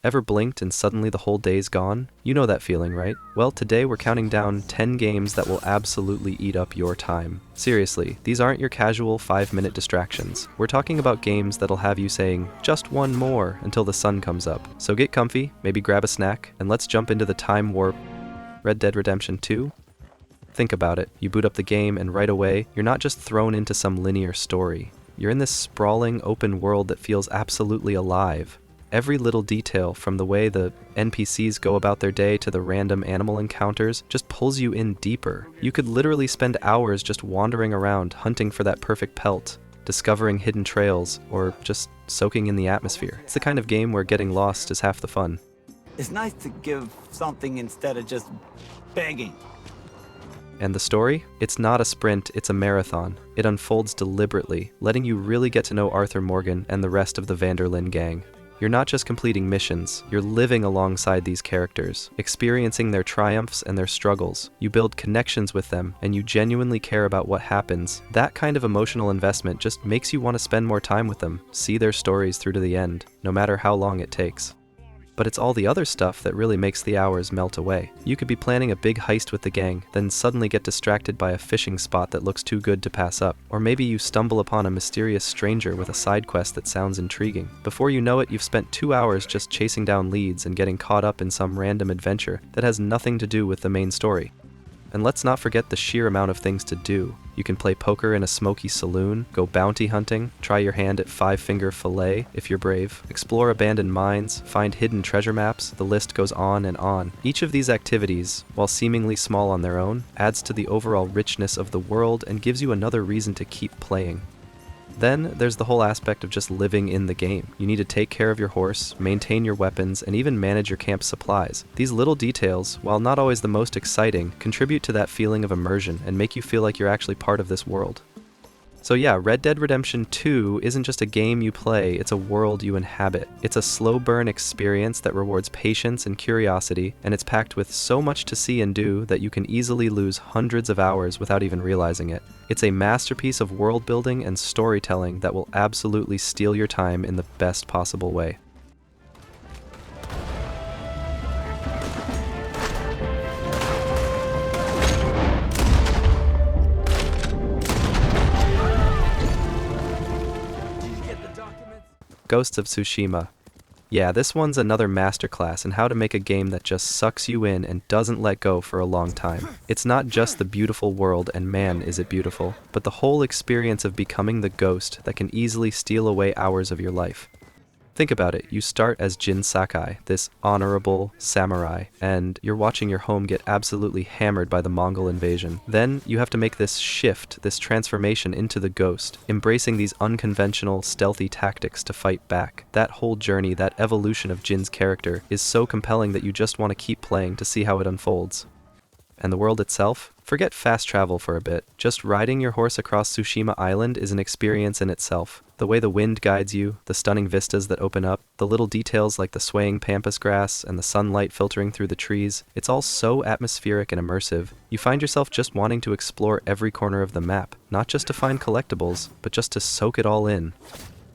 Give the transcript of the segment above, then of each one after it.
Ever blinked and suddenly the whole day's gone? You know that feeling, right? Well, today we're counting down 10 games that will absolutely eat up your time. Seriously, these aren't your casual 5-minute distractions. We're talking about games that'll have you saying, just one more, until the sun comes up. So get comfy, maybe grab a snack, and let's jump into the time warp. Red Dead Redemption 2? Think about it. You boot up the game and right away, you're not just thrown into some linear story. You're in this sprawling, open world that feels absolutely alive. Every little detail, from the way the NPCs go about their day to the random animal encounters, just pulls you in deeper. You could literally spend hours just wandering around, hunting for that perfect pelt, discovering hidden trails, or just soaking in the atmosphere. It's the kind of game where getting lost is half the fun. It's nice to give something instead of just begging. And the story? It's not a sprint, it's a marathon. It unfolds deliberately, letting you really get to know Arthur Morgan and the rest of the Van der Linde gang. You're not just completing missions, you're living alongside these characters, experiencing their triumphs and their struggles. You build connections with them, and you genuinely care about what happens. That kind of emotional investment just makes you want to spend more time with them, see their stories through to the end, no matter how long it takes. But it's all the other stuff that really makes the hours melt away. You could be planning a big heist with the gang, then suddenly get distracted by a fishing spot that looks too good to pass up. Or maybe you stumble upon a mysterious stranger with a side quest that sounds intriguing. Before you know it, you've spent 2 hours just chasing down leads and getting caught up in some random adventure that has nothing to do with the main story. And let's not forget the sheer amount of things to do. You can play poker in a smoky saloon, go bounty hunting, try your hand at five-finger fillet if you're brave, explore abandoned mines, find hidden treasure maps, the list goes on and on. Each of these activities, while seemingly small on their own, adds to the overall richness of the world and gives you another reason to keep playing. Then there's the whole aspect of just living in the game. You need to take care of your horse, maintain your weapons, and even manage your camp supplies. These little details, while not always the most exciting, contribute to that feeling of immersion and make you feel like you're actually part of this world. So yeah, Red Dead Redemption 2 isn't just a game you play, it's a world you inhabit. It's a slow burn experience that rewards patience and curiosity, and it's packed with so much to see and do that you can easily lose hundreds of hours without even realizing it. It's a masterpiece of world building and storytelling that will absolutely steal your time in the best possible way. Ghosts of Tsushima. Yeah, this one's another masterclass in how to make a game that just sucks you in and doesn't let go for a long time. It's not just the beautiful world, and man is it beautiful, but the whole experience of becoming the ghost that can easily steal away hours of your life. Think about it, you start as Jin Sakai, this honorable samurai, and you're watching your home get absolutely hammered by the Mongol invasion. Then you have to make this shift, this transformation into the ghost, embracing these unconventional, stealthy tactics to fight back. That whole journey, that evolution of Jin's character, is so compelling that you just want to keep playing to see how it unfolds. And the world itself? Forget fast travel for a bit. Just riding your horse across Tsushima Island is an experience in itself. The way the wind guides you, the stunning vistas that open up, the little details like the swaying pampas grass and the sunlight filtering through the trees, it's all so atmospheric and immersive. You find yourself just wanting to explore every corner of the map, not just to find collectibles, but just to soak it all in.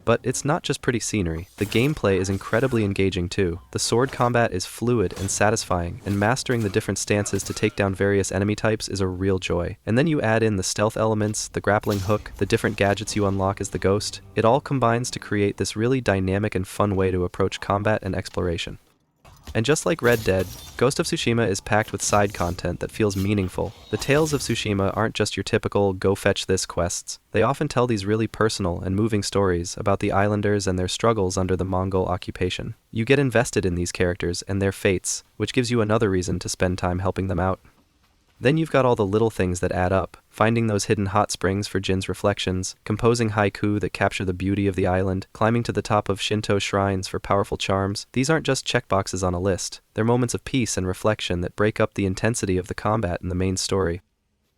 But it's not just pretty scenery. The gameplay is incredibly engaging too. The sword combat is fluid and satisfying, and mastering the different stances to take down various enemy types is a real joy. And then you add in the stealth elements, the grappling hook, the different gadgets you unlock as the ghost. It all combines to create this really dynamic and fun way to approach combat and exploration. And just like Red Dead, Ghost of Tsushima is packed with side content that feels meaningful. The Tales of Tsushima aren't just your typical go-fetch-this quests. They often tell these really personal and moving stories about the islanders and their struggles under the Mongol occupation. You get invested in these characters and their fates, which gives you another reason to spend time helping them out. Then you've got all the little things that add up, finding those hidden hot springs for Jin's reflections, composing haiku that capture the beauty of the island, climbing to the top of Shinto shrines for powerful charms. These aren't just checkboxes on a list. They're moments of peace and reflection that break up the intensity of the combat in the main story.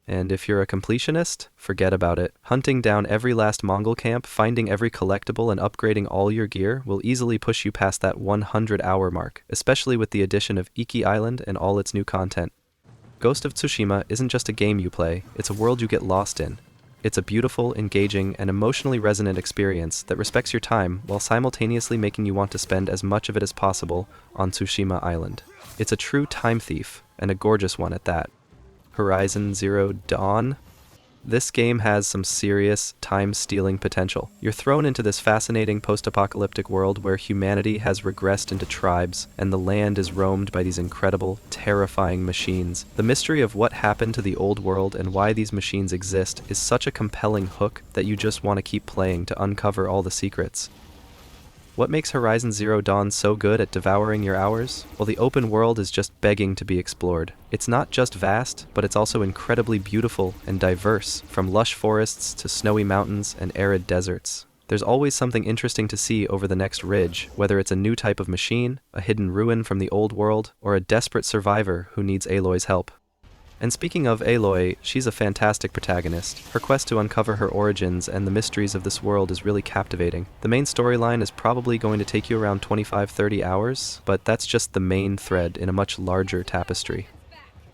And if you're a completionist, forget about it. Hunting down every last Mongol camp, finding every collectible, and upgrading all your gear will easily push you past that 100-hour mark, especially with the addition of Iki Island and all its new content. Ghost of Tsushima isn't just a game you play, it's a world you get lost in. It's a beautiful, engaging, and emotionally resonant experience that respects your time while simultaneously making you want to spend as much of it as possible on Tsushima Island. It's a true time thief, and a gorgeous one at that. Horizon Zero Dawn? This game has some serious time-stealing potential. You're thrown into this fascinating post-apocalyptic world where humanity has regressed into tribes, and the land is roamed by these incredible, terrifying machines. The mystery of what happened to the old world and why these machines exist is such a compelling hook that you just want to keep playing to uncover all the secrets. What makes Horizon Zero Dawn so good at devouring your hours? Well, the open world is just begging to be explored. It's not just vast, but it's also incredibly beautiful and diverse, from lush forests to snowy mountains and arid deserts. There's always something interesting to see over the next ridge, whether it's a new type of machine, a hidden ruin from the old world, or a desperate survivor who needs Aloy's help. And speaking of Aloy, she's a fantastic protagonist. Her quest to uncover her origins and the mysteries of this world is really captivating. The main storyline is probably going to take you around 25-30 hours, but that's just the main thread in a much larger tapestry.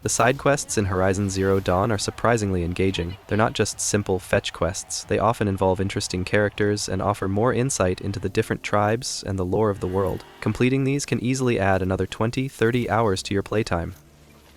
The side quests in Horizon Zero Dawn are surprisingly engaging. They're not just simple fetch quests, they often involve interesting characters and offer more insight into the different tribes and the lore of the world. Completing these can easily add another 20-30 hours to your playtime.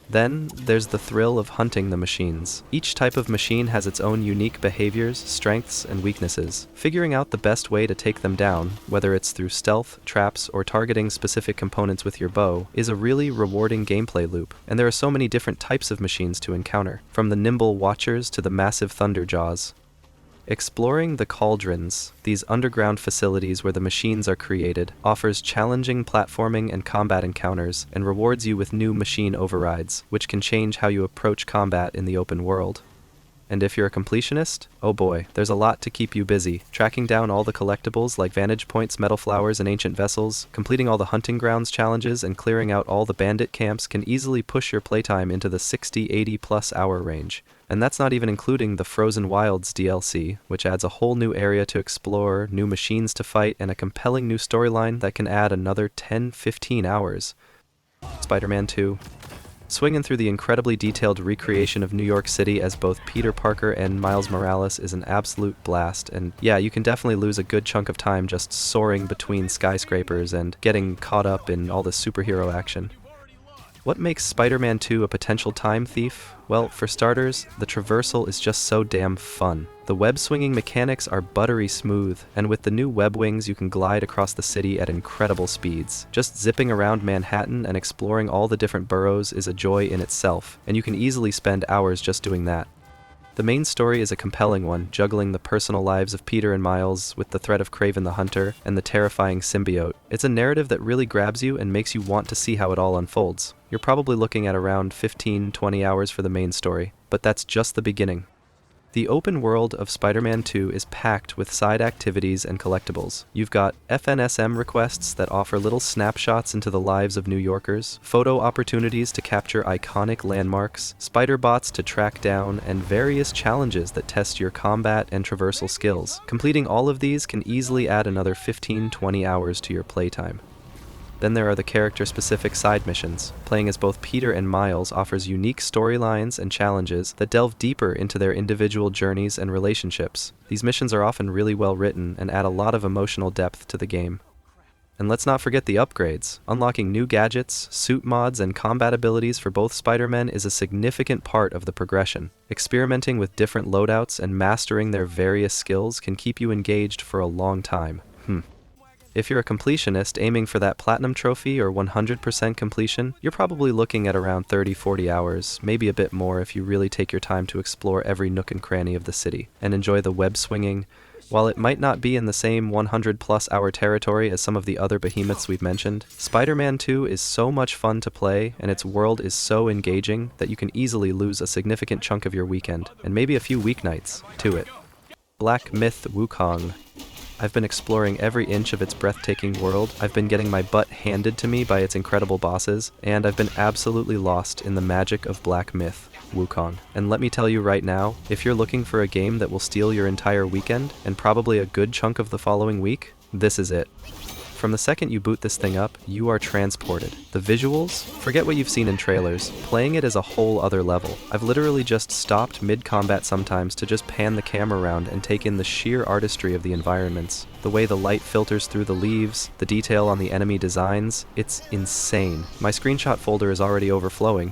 Then, there's the thrill of hunting the machines. Each type of machine has its own unique behaviors, strengths, and weaknesses. Figuring out the best way to take them down, whether it's through stealth, traps, or targeting specific components with your bow, is a really rewarding gameplay loop. And there are so many different types of machines to encounter, from the nimble Watchers to the massive Thunderjaws. Exploring the Cauldrons, these underground facilities where the machines are created, offers challenging platforming and combat encounters, and rewards you with new machine overrides, which can change how you approach combat in the open world. And if you're a completionist, oh boy, there's a lot to keep you busy. Tracking down all the collectibles like Vantage Points, Metal Flowers, and Ancient Vessels, completing all the Hunting Grounds challenges, and clearing out all the bandit camps can easily push your playtime into the 60-80 plus hour range. And that's not even including the Frozen Wilds DLC, which adds a whole new area to explore, new machines to fight, and a compelling new storyline that can add another 10-15 hours. Spider-Man 2. Swinging through the incredibly detailed recreation of New York City as both Peter Parker and Miles Morales is an absolute blast, and yeah, you can definitely lose a good chunk of time just soaring between skyscrapers and getting caught up in all the superhero action. What makes Spider-Man 2 a potential time thief? Well, for starters, the traversal is just so damn fun. The web-swinging mechanics are buttery smooth, and with the new web wings you can glide across the city at incredible speeds. Just zipping around Manhattan and exploring all the different boroughs is a joy in itself, and you can easily spend hours just doing that. The main story is a compelling one, juggling the personal lives of Peter and Miles with the threat of Kraven the Hunter and the terrifying symbiote. It's a narrative that really grabs you and makes you want to see how it all unfolds. You're probably looking at around 15-20 hours for the main story, but that's just the beginning. The open world of Spider-Man 2 is packed with side activities and collectibles. You've got FNSM requests that offer little snapshots into the lives of New Yorkers, photo opportunities to capture iconic landmarks, spider bots to track down, and various challenges that test your combat and traversal skills. Completing all of these can easily add another 15-20 hours to your playtime. Then there are the character-specific side missions. Playing as both Peter and Miles offers unique storylines and challenges that delve deeper into their individual journeys and relationships. These missions are often really well written and add a lot of emotional depth to the game. And let's not forget the upgrades. Unlocking new gadgets, suit mods, and combat abilities for both Spider-Men is a significant part of the progression. Experimenting with different loadouts and mastering their various skills can keep you engaged for a long time. If you're a completionist aiming for that platinum trophy or 100% completion, you're probably looking at around 30-40 hours, maybe a bit more if you really take your time to explore every nook and cranny of the city and enjoy the web swinging. While it might not be in the same 100+ hour territory as some of the other behemoths we've mentioned, Spider-Man 2 is so much fun to play and its world is so engaging that you can easily lose a significant chunk of your weekend, and maybe a few weeknights, to it. Black Myth Wukong. I've been exploring every inch of its breathtaking world, I've been getting my butt handed to me by its incredible bosses, and I've been absolutely lost in the magic of Black Myth Wukong. And let me tell you right now, if you're looking for a game that will steal your entire weekend, and probably a good chunk of the following week, this is it. From the second you boot this thing up, you are transported. The visuals? Forget what you've seen in trailers. Playing it is a whole other level. I've literally just stopped mid-combat sometimes to just pan the camera around and take in the sheer artistry of the environments. The way the light filters through the leaves, the detail on the enemy designs, it's insane. My screenshot folder is already overflowing.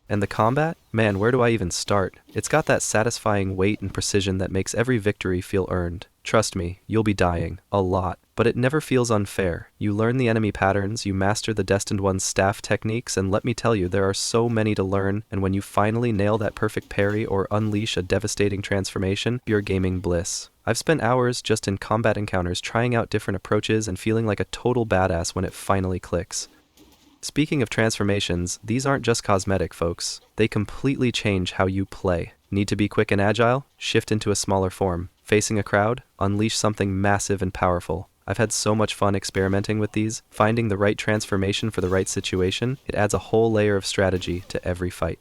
And the combat? Man, where do I even start? It's got that satisfying weight and precision that makes every victory feel earned. Trust me, you'll be dying. A lot. But it never feels unfair. You learn the enemy patterns, you master the Destined One's staff techniques, and let me tell you, there are so many to learn, and when you finally nail that perfect parry or unleash a devastating transformation, you're gaming bliss. I've spent hours just in combat encounters trying out different approaches and feeling like a total badass when it finally clicks. Speaking of transformations, these aren't just cosmetic, folks. They completely change how you play. Need to be quick and agile? Shift into a smaller form. Facing a crowd? Unleash something massive and powerful. I've had so much fun experimenting with these. Finding the right transformation for the right situation, it adds a whole layer of strategy to every fight.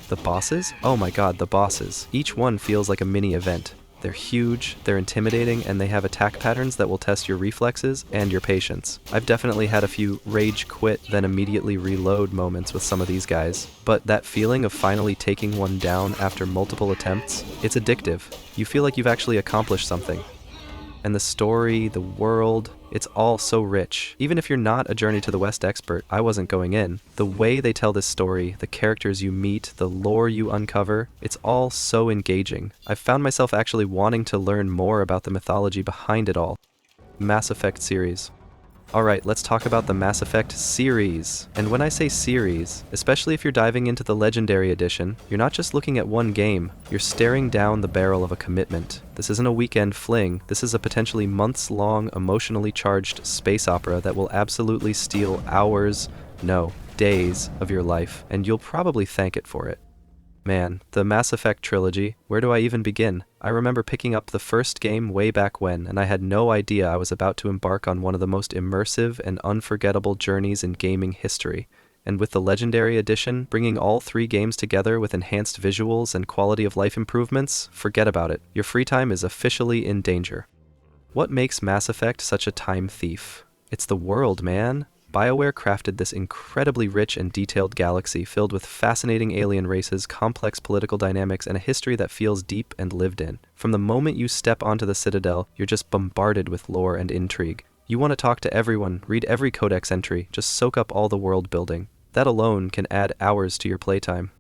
The bosses? Oh my god, the bosses. Each one feels like a mini event. They're huge, they're intimidating, and they have attack patterns that will test your reflexes and your patience. I've definitely had a few rage quit then immediately reload moments with some of these guys, but that feeling of finally taking one down after multiple attempts, it's addictive. You feel like you've actually accomplished something. And the story, the world, it's all so rich. Even if you're not a Journey to the West expert, I wasn't going in. The way they tell this story, the characters you meet, the lore you uncover, it's all so engaging. I've found myself actually wanting to learn more about the mythology behind it all. Mass Effect series. Alright, let's talk about the Mass Effect series. And when I say series, especially if you're diving into the Legendary Edition, you're not just looking at one game, you're staring down the barrel of a commitment. This isn't a weekend fling, this is a potentially months-long, emotionally charged space opera that will absolutely steal hours, no, days of your life, and you'll probably thank it for it. Man, the Mass Effect trilogy, where do I even begin? I remember picking up the first game way back when, and I had no idea I was about to embark on one of the most immersive and unforgettable journeys in gaming history. And with the Legendary Edition, bringing all 3 games together with enhanced visuals and quality of life improvements, forget about it. Your free time is officially in danger. What makes Mass Effect such a time thief? It's the world, man. BioWare crafted this incredibly rich and detailed galaxy filled with fascinating alien races, complex political dynamics, and a history that feels deep and lived in. From the moment you step onto the Citadel, you're just bombarded with lore and intrigue. You want to talk to everyone, read every codex entry, just soak up all the world building. That alone can add hours to your playtime.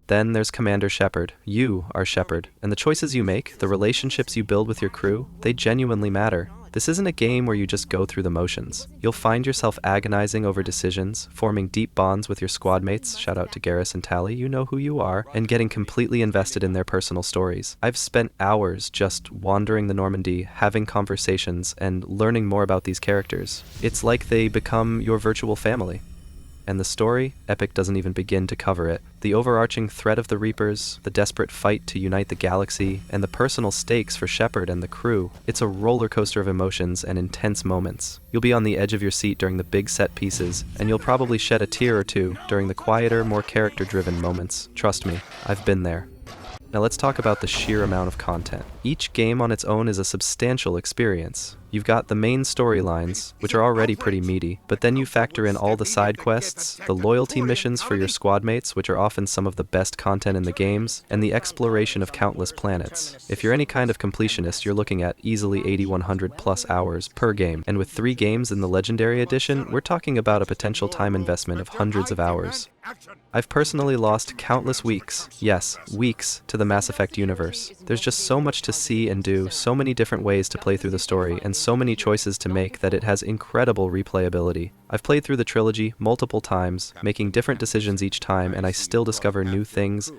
Then there's Commander Shepard. You are Shepard, and the choices you make, the relationships you build with your crew, they genuinely matter. This isn't a game where you just go through the motions. You'll find yourself agonizing over decisions, forming deep bonds with your squad mates, shout out to Garrus and Tali, you know who you are, and getting completely invested in their personal stories. I've spent hours just wandering the Normandy, having conversations, and learning more about these characters. It's like they become your virtual family. And the story? Epic doesn't even begin to cover it. The overarching threat of the Reapers, the desperate fight to unite the galaxy, and the personal stakes for Shepard and the crew. It's a roller coaster of emotions and intense moments. You'll be on the edge of your seat during the big set pieces, and you'll probably shed a tear or two during the quieter, more character-driven moments. Trust me, I've been there. Now let's talk about the sheer amount of content. Each game on its own is a substantial experience. You've got the main storylines, which are already pretty meaty, but then you factor in all the side quests, the loyalty missions for your squad mates, which are often some of the best content in the games, and the exploration of countless planets. If you're any kind of completionist, you're looking at easily 8,100 plus hours per game, and with 3 games in the Legendary Edition, we're talking about a potential time investment of hundreds of hours. I've personally lost countless weeks, yes, weeks, to the Mass Effect universe. There's just so much to see and do, so many different ways to play through the story, and so many choices to make that it has incredible replayability. I've played through the trilogy multiple times, making different decisions each time, and I still discover new things.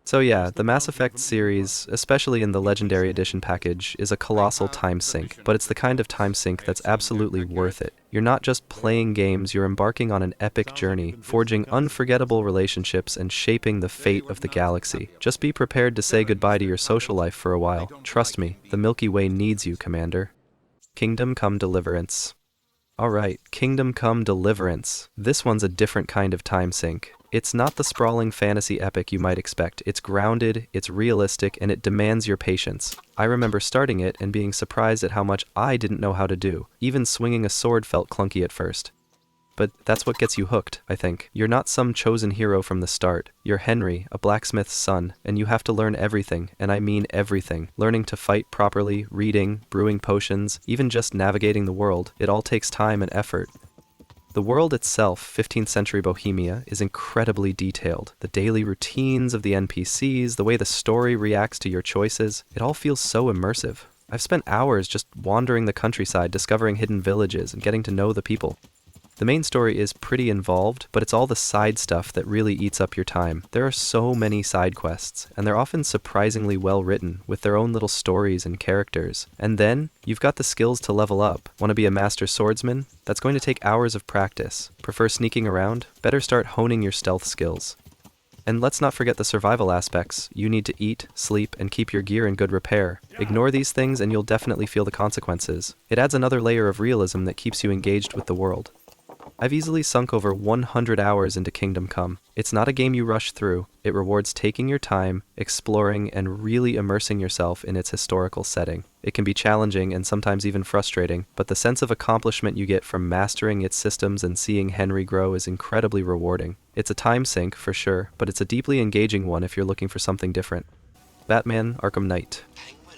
So yeah, the Mass Effect series, especially in the Legendary Edition package, is a colossal time sink, but it's the kind of time sink that's absolutely worth it. You're not just playing games, you're embarking on an epic journey, forging unforgettable relationships and shaping the fate of the galaxy. Just be prepared to say goodbye to your social life for a while. Trust me, the Milky Way needs you, Commander. Kingdom Come Deliverance. Alright, Kingdom Come Deliverance. This one's a different kind of time sink. It's not the sprawling fantasy epic you might expect. It's grounded, it's realistic, and it demands your patience. I remember starting it and being surprised at how much I didn't know how to do. Even swinging a sword felt clunky at first. But that's what gets you hooked, I think. You're not some chosen hero from the start. You're Henry, a blacksmith's son, and you have to learn everything, and I mean everything. Learning to fight properly, reading, brewing potions, even just navigating the world. It all takes time and effort. The world itself, 15th century Bohemia, is incredibly detailed. The daily routines of the NPCs, the way the story reacts to your choices, it all feels so immersive. I've spent hours just wandering the countryside, discovering hidden villages, and getting to know the people. The main story is pretty involved, but it's all the side stuff that really eats up your time. There are so many side quests, and they're often surprisingly well written, with their own little stories and characters. And then, you've got the skills to level up. Want to be a master swordsman? That's going to take hours of practice. Prefer sneaking around? Better start honing your stealth skills. And let's not forget the survival aspects. You need to eat, sleep, and keep your gear in good repair. Ignore these things and you'll definitely feel the consequences. It adds another layer of realism that keeps you engaged with the world. I've easily sunk over 100 hours into Kingdom Come. It's not a game you rush through. It rewards taking your time, exploring, and really immersing yourself in its historical setting. It can be challenging and sometimes even frustrating, but the sense of accomplishment you get from mastering its systems and seeing Henry grow is incredibly rewarding. It's a time sink, for sure, but it's a deeply engaging one if you're looking for something different. Batman Arkham Knight.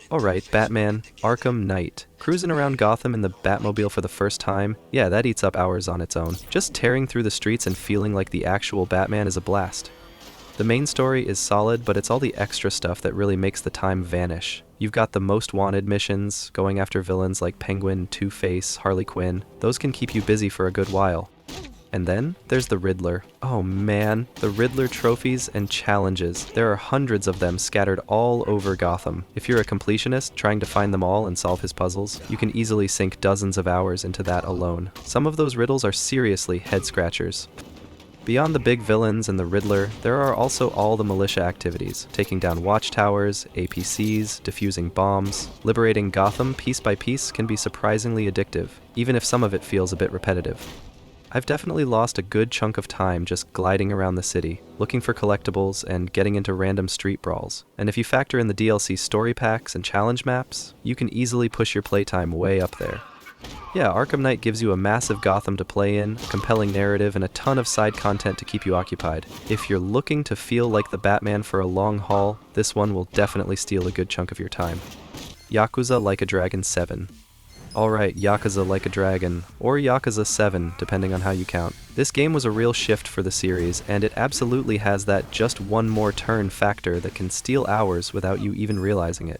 Alright, Batman Arkham Knight. Cruising around Gotham in the Batmobile for the first time? Yeah, that eats up hours on its own. Just tearing through the streets and feeling like the actual Batman is a blast. The main story is solid, but it's all the extra stuff that really makes the time vanish. You've got the most wanted missions, going after villains like Penguin, Two-Face, Harley Quinn. Those can keep you busy for a good while. And then, there's the Riddler. Oh man, the Riddler trophies and challenges. There are hundreds of them scattered all over Gotham. If you're a completionist trying to find them all and solve his puzzles, you can easily sink dozens of hours into that alone. Some of those riddles are seriously head-scratchers. Beyond the big villains and the Riddler, there are also all the militia activities, taking down watchtowers, APCs, defusing bombs. Liberating Gotham piece by piece can be surprisingly addictive, even if some of it feels a bit repetitive. I've definitely lost a good chunk of time just gliding around the city, looking for collectibles and getting into random street brawls. And if you factor in the DLC story packs and challenge maps, you can easily push your playtime way up there. Yeah, Arkham Knight gives you a massive Gotham to play in, a compelling narrative, and a ton of side content to keep you occupied. If you're looking to feel like the Batman for a long haul, this one will definitely steal a good chunk of your time. Yakuza Like a Dragon 7. Alright, Yakuza Like a Dragon, or Yakuza 7, depending on how you count. This game was a real shift for the series, and it absolutely has that just one more turn factor that can steal hours without you even realizing it.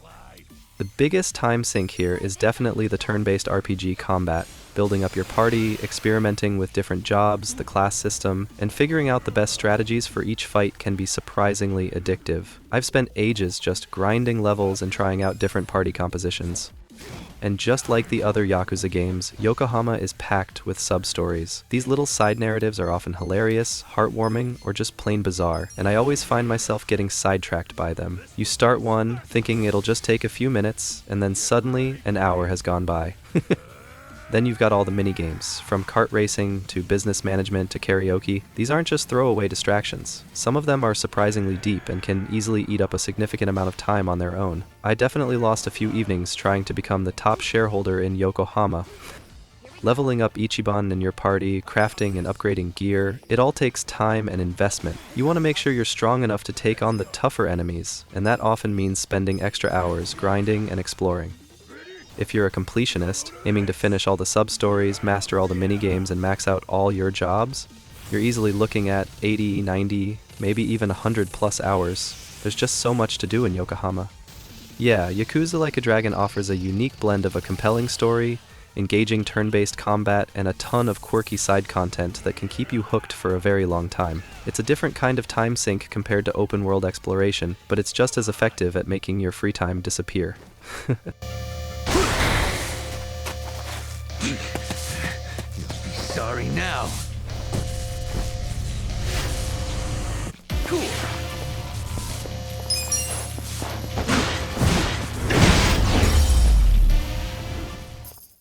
The biggest time sink here is definitely the turn-based RPG combat, building up your party, experimenting with different jobs, the class system, and figuring out the best strategies for each fight can be surprisingly addictive. I've spent ages just grinding levels and trying out different party compositions. And just like the other Yakuza games, Yokohama is packed with sub-stories. These little side narratives are often hilarious, heartwarming, or just plain bizarre, and I always find myself getting sidetracked by them. You start one, thinking it'll just take a few minutes, and then suddenly an hour has gone by. Then you've got all the minigames, from kart racing to business management to karaoke. These aren't just throwaway distractions. Some of them are surprisingly deep and can easily eat up a significant amount of time on their own. I definitely lost a few evenings trying to become the top shareholder in Yokohama. Leveling up Ichiban in your party, crafting and upgrading gear, it all takes time and investment. You want to make sure you're strong enough to take on the tougher enemies, and that often means spending extra hours grinding and exploring. If you're a completionist, aiming to finish all the sub-stories, master all the minigames, and max out all your jobs, you're easily looking at 80, 90, maybe even 100 plus hours. There's just so much to do in Yokohama. Yeah, Yakuza Like a Dragon offers a unique blend of a compelling story, engaging turn-based combat, and a ton of quirky side content that can keep you hooked for a very long time. It's a different kind of time sink compared to open-world exploration, but it's just as effective at making your free time disappear. You'll be sorry now. Cool.